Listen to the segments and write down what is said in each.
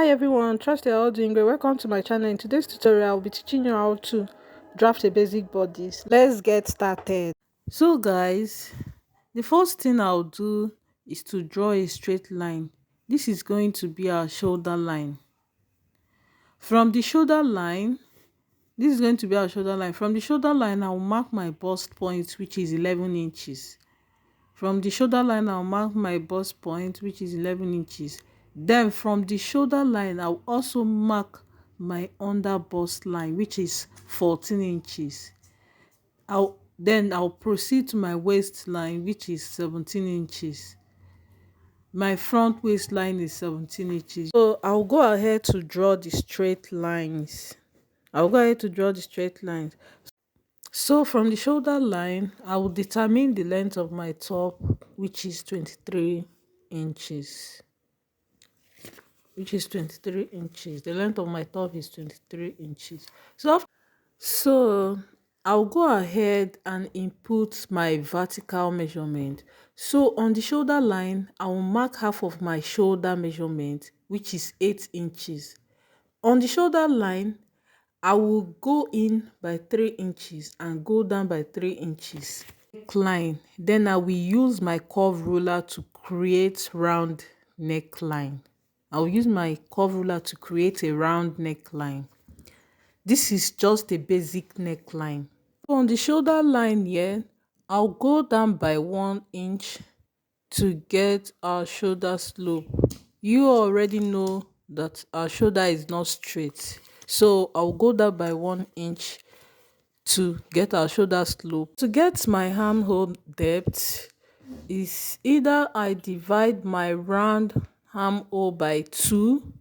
Hi everyone, trust you're all doing great. Welcome to my channel. In today's tutorial, I'll be teaching you how to draft a basic bodice. Let's get started. So guys, the first thing I'll do is to draw a straight line. This is going to be our shoulder line. From the shoulder line, this is going to be our shoulder line. From the shoulder line, I'll mark my bust point, which is 11 inches. From the shoulder line, I'll mark my bust point, which is 11 inches. Then from the shoulder line, I'll also mark my under bust line, which is 14 inches. I'll proceed to my waistline, which is 17 inches. My front waistline is 17 inches. So I'll go ahead to draw the straight lines. So from the shoulder line, I will determine the length of my top, which is 23 inches. The length of my top is 23 inches. So I'll go ahead and input my vertical measurement. So on the shoulder line, I will mark half of my shoulder measurement, which is 8 inches. On the shoulder line, I will go in by 3 inches and go down by 3 inches. Neckline. Then I will use my curve ruler to create round neckline. I will use my curve ruler to create a round neckline. This is just a basic neckline. So on the shoulder line here, I'll go down by 1 inch to get our shoulder slope. You already know that our shoulder is not straight, so I'll go down by 1 inch to get our shoulder slope. To get my armhole depth is either I divide my round armhole by 2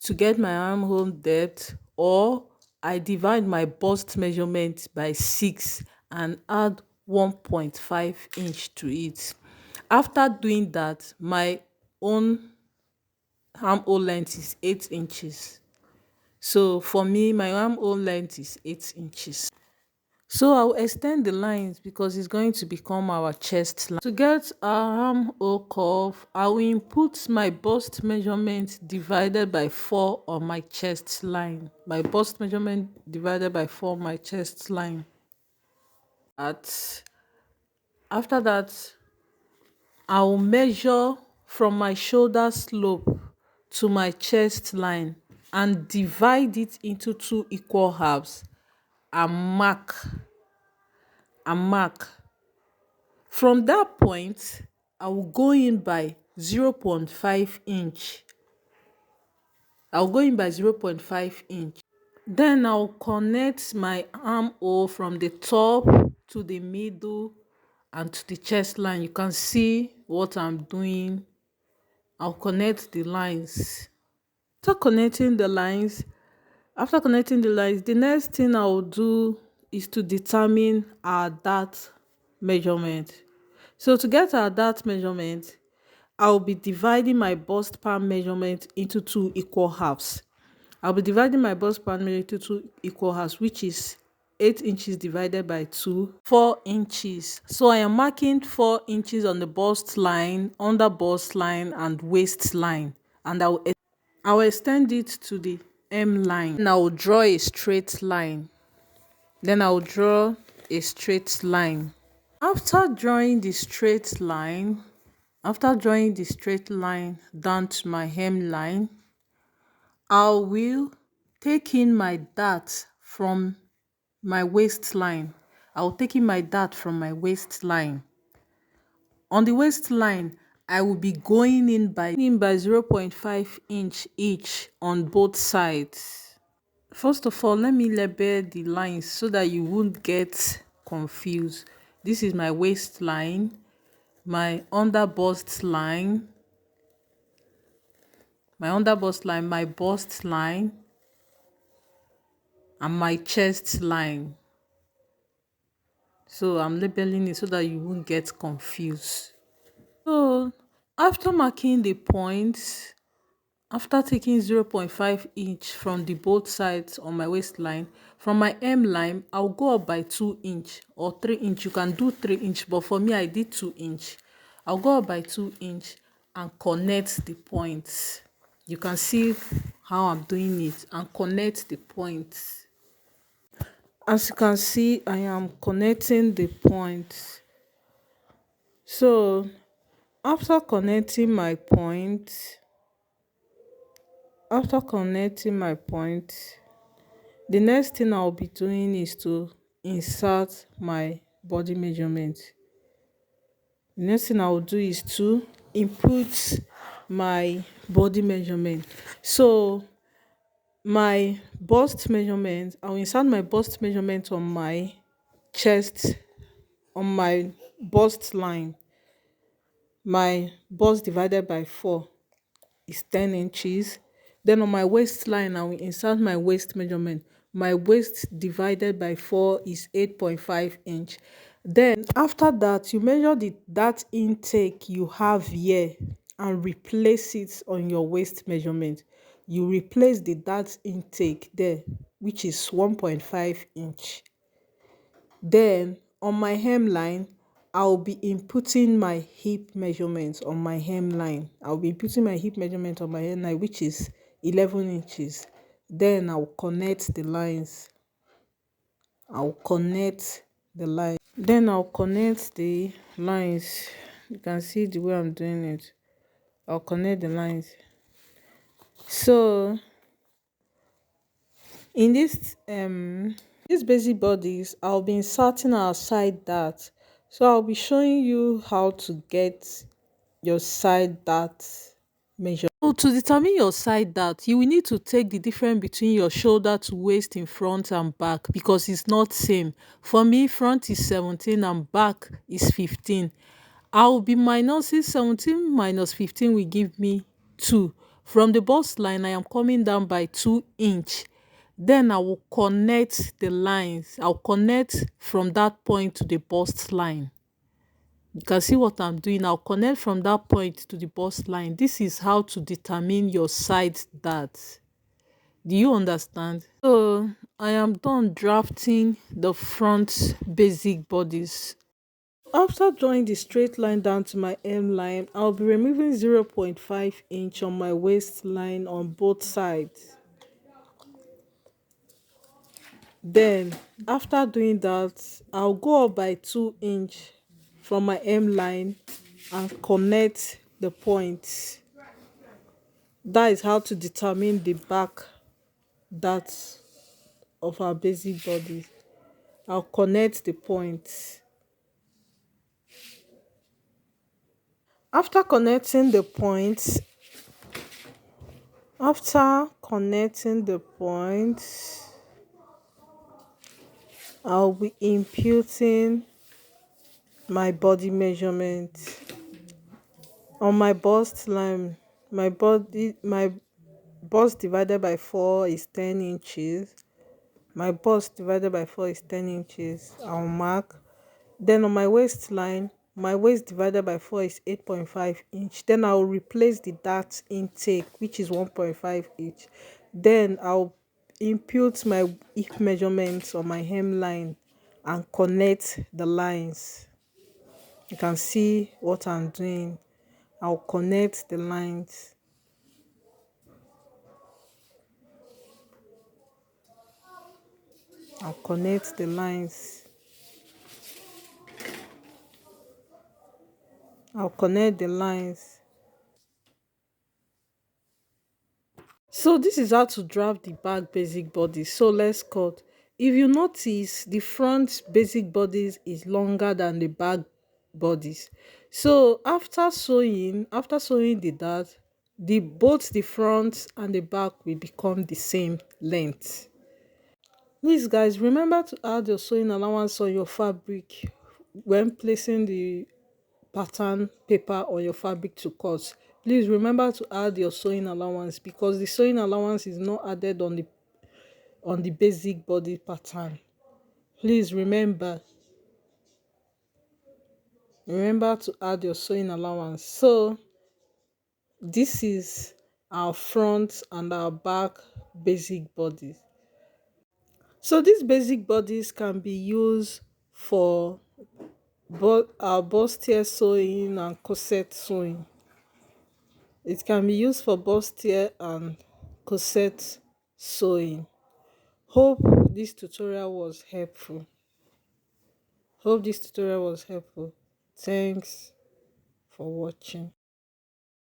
to get my armhole depth, or I divide my bust measurement by 6 and add 1.5 inch to it. After doing that, my own armhole length is 8 inches. So for me, my armhole length is 8 inches. So I'll extend the lines because it's going to become our chest line. To get our armhole curve, I will input my bust measurement divided by 4 on my chest line. My bust measurement divided by 4 on my chest line. After that, I will measure from my shoulder slope to my chest line and divide it into 2 equal halves and mark. From that point, I will go in by 0.5 inch. Then I'll connect my armhole from the top to the middle and to the chest line. You can see what I'm doing. I'll connect the lines. After connecting the lines, the next thing I will do is to determine our dart measurement. So to get our dart measurement, I'll be dividing my bust pan measurement into 2 equal halves. Which is 8 inches divided by 2, 4 inches. So I am marking 4 inches on the bust line, under bust line, and waist line, and I'll extend it to the M line. And I will draw a straight line. After drawing the straight line down to my hem line, I will take in my dart from my waistline. On the waistline, I will be going in by 0.5 inch each on both sides. First of all, let me label the lines so that you won't get confused. This is my waistline, my under bust line, my bust line, and my chest line. So I'm labeling it so that you won't get confused. So after marking the points, after taking 0.5 inch from the both sides on my waistline, from my M line, I'll go up by 2 inch or 3 inch. You can do 3 inch, but for me, I did 2 inch. I'll go up by 2 inch and connect the points. You can see how I'm doing it and connect the points. As you can see, I am connecting the points. So after connecting my point, after connecting my point, the next thing I'll be doing is to insert my body measurement. The next thing I'll do is to input my body measurement. So my bust measurement, I'll insert my bust measurement on my chest, on my bust line. My bust divided by 4 is 10 inches. Then on my waistline, I will insert my waist measurement. My waist divided by 4 is 8.5 inch. Then after that, you measure that intake you have here and replace it on your waist measurement. You replace the that intake there, which is 1.5 inch. Then on my hemline, I'll be inputting my hip measurement on my hemline. I'll be inputting my hip measurement on my hemline, which is 11 inches. Then I'll connect the lines. I'll connect the lines. Then I'll connect the lines. You can see the way I'm doing it. I'll connect the lines. So in this basic bodies, I'll be inserting our side dart. So I'll be showing you how to get your side dart measure. So to determine your side dart, you will need to take the difference between your shoulder to waist in front and back, because it's not same. For me, front is 17 and back is 15. I'll be minusing 17 minus 15 will give me 2. From the bust line, I am coming down by 2 inch. Then I will connect the lines. I'll connect from that point to the bust line. You can see what I'm doing. I'll connect from that point to the bust line. This is how to determine your side dart. Do you understand? So I am done drafting the front basic bodies. After drawing the straight line down to my M line, I'll be removing 0.5 inch on my waistline on both sides. Then after doing that, I'll go up by 2 inch from my M line and connect the points. That is how to determine the back dart of our basic body. I'll connect the points. After connecting the points, after connecting the points, I'll be imputing my body measurement on my bust line. My bust divided by 4 is 10 inches. My bust divided by 4 is 10 inches. I'll mark. Then on my waistline, my waist divided by 4 is 8.5 inch. Then I'll replace the dart intake, which is 1.5 inch. Then I'll impute my hip measurements on my hemline and connect the lines. You can see what I'm doing. I'll connect the lines. I'll connect the lines. I'll connect the lines. So this is how to draft the back basic body. So let's cut. If you notice, the front basic bodies is longer than the back bodies. So after sewing the dart, both the front and the back will become the same length. Please guys, remember to add your sewing allowance on your fabric when placing the pattern paper on your fabric to cut. Please remember to add your sewing allowance, because the sewing allowance is not added on the basic body pattern. Please remember to add your sewing allowance. So this is our front and our back basic bodies. So these basic bodies can be used for our bustier sewing and corset sewing. It can be used for bustier and corset sewing. Hope this tutorial was helpful. Hope this tutorial was helpful. Thanks for watching.